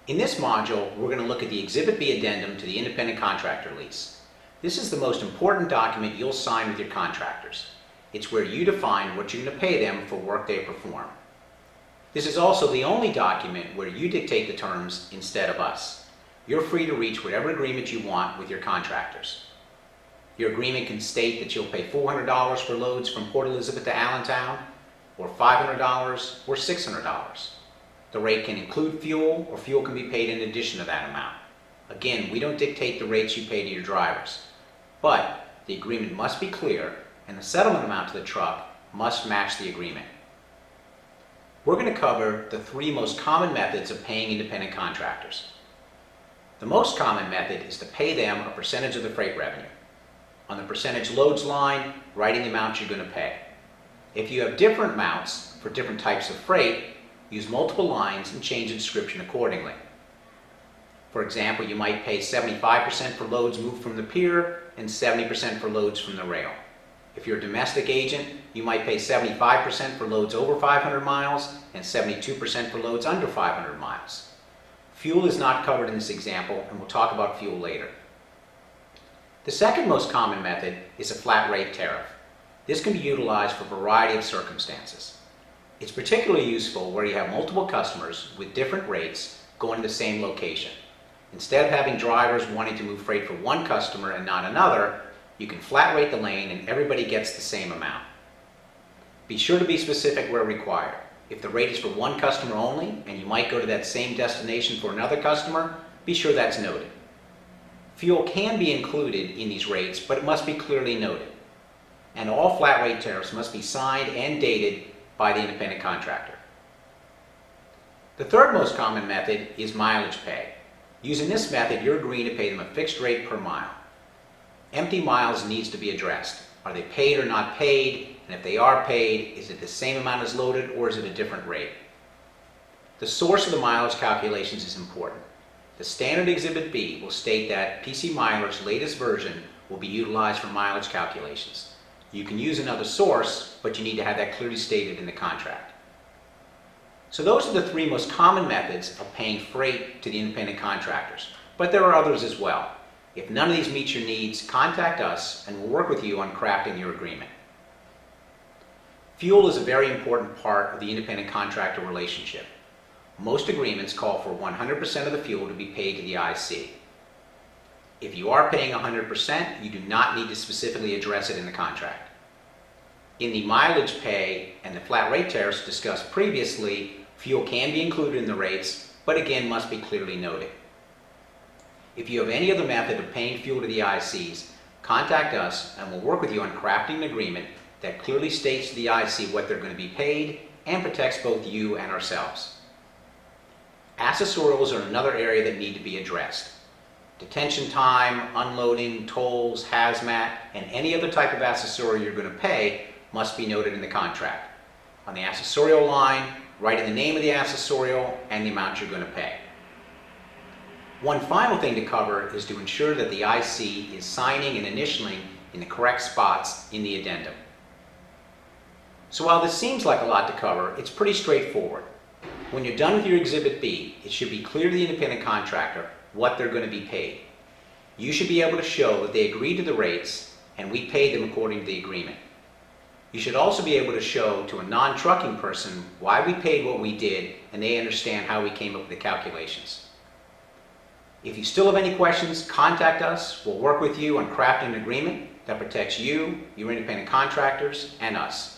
In this module, we're going to look at the Exhibit B addendum to the independent contractor lease. This is the most important document you'll sign with your contractors. It's where you define what you're going to pay them for work they perform. This is also the only document where you dictate the terms instead of us. You're free to reach whatever agreement you want with your contractors. Your agreement can state that you'll pay $400 for loads from Port Elizabeth to Allentown, or $500, or $600. The rate can include fuel, or fuel can be paid in addition to that amount. Again, we don't dictate the rates you pay to your drivers, but the agreement must be clear and the settlement amount to the truck must match the agreement. We're going to cover the three most common methods of paying independent contractors. The most common method is to pay them a percentage of the freight revenue. On the percentage loads line, writing the amount you're going to pay. If you have different amounts for different types of freight, use multiple lines and change the description accordingly. For example, you might pay 75% for loads moved from the pier and 70% for loads from the rail. If you're a domestic agent, you might pay 75% for loads over 500 miles and 72% for loads under 500 miles. Fuel is not covered in this example, and we'll talk about fuel later. The second most common method is a flat rate tariff. This can be utilized for a variety of circumstances. It's particularly useful where you have multiple customers with different rates going to the same location. Instead of having drivers wanting to move freight for one customer and not another, you can flat rate the lane and everybody gets the same amount. Be sure to be specific where required. If the rate is for one customer only and you might go to that same destination for another customer, be sure that's noted. Fuel can be included in these rates, but it must be clearly noted. And all flat rate tariffs must be signed and dated by the independent contractor. The third most common method is mileage pay. Using this method, you're agreeing to pay them a fixed rate per mile. Empty miles needs to be addressed. Are they paid or not paid? And if they are paid, is it the same amount as loaded or is it a different rate? The source of the mileage calculations is important. The standard Exhibit B will state that PC Miler's latest version will be utilized for mileage calculations. You can use another source, but you need to have that clearly stated in the contract. So those are the three most common methods of paying freight to the independent contractors, but there are others as well. If none of these meet your needs, contact us and we'll work with you on crafting your agreement. Fuel is a very important part of the independent contractor relationship. Most agreements call for 100% of the fuel to be paid to the IC. If you are paying 100%, you do not need to specifically address it in the contract. In the mileage pay and the flat rate tariffs discussed previously, fuel can be included in the rates, but again must be clearly noted. If you have any other method of paying fuel to the ICs, contact us and we'll work with you on crafting an agreement that clearly states to the IC what they're going to be paid and protects both you and ourselves. Accessorials are another area that need to be addressed. Detention time, unloading, tolls, hazmat, and any other type of accessory you're going to pay must be noted in the contract. On the accessorial line, write in the name of the accessorial and the amount you're going to pay. One final thing to cover is to ensure that the IC is signing and initialing in the correct spots in the addendum. So while this seems like a lot to cover, it's pretty straightforward. When you're done with your Exhibit B, it should be clear to the independent contractor what they're going to be paid. You should be able to show that they agreed to the rates and we paid them according to the agreement. You should also be able to show to a non-trucking person why we paid what we did and they understand how we came up with the calculations. If you still have any questions, contact us. We'll work with you on crafting an agreement that protects you, your independent contractors, and us.